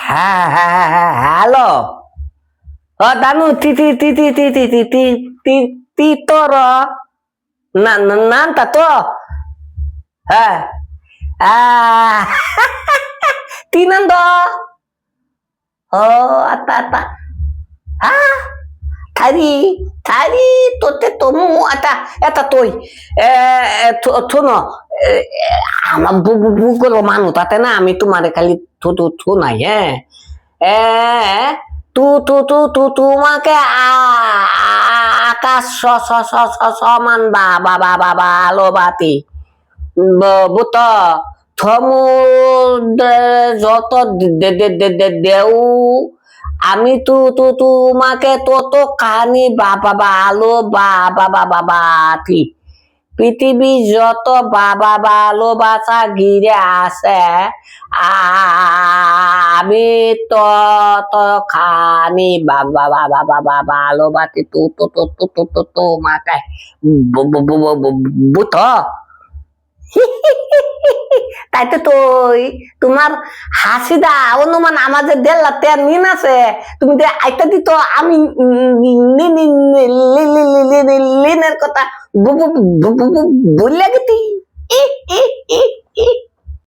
হ্যাঁ হ্যাঁ হ্যাঁ হ্যাঁ হ্যালো দানু তি তি তি তি তি তি তি তি তি তি তোর নামটা তো হ্যাঁ তিনন্দ ও আতা আতা হ্যাঁ থারি থারি তোতে tomu আতা এটা তুই থুন আমার বুগুলো মানু তাতে না আমি তোমার খালি থু থু থু নাই হ্যাঁ তু তু তু তু তোমাকে আকাশ সমান বা ভালোবাতি বুত থমু যত দেউ আমি তোমাকে তত কাহানি ভালোবাতি পৃথিবী যত ভালোবাসা ঘিরে আছে আমি তত খানি ভালোবাসি তোমাকে বুঝ তাই তো তুই তোমার হাসিদা অনুমান আমাদের দেড় নিন আছে তুমি আইটা দিত আমি লিনের কথা বললে গেতি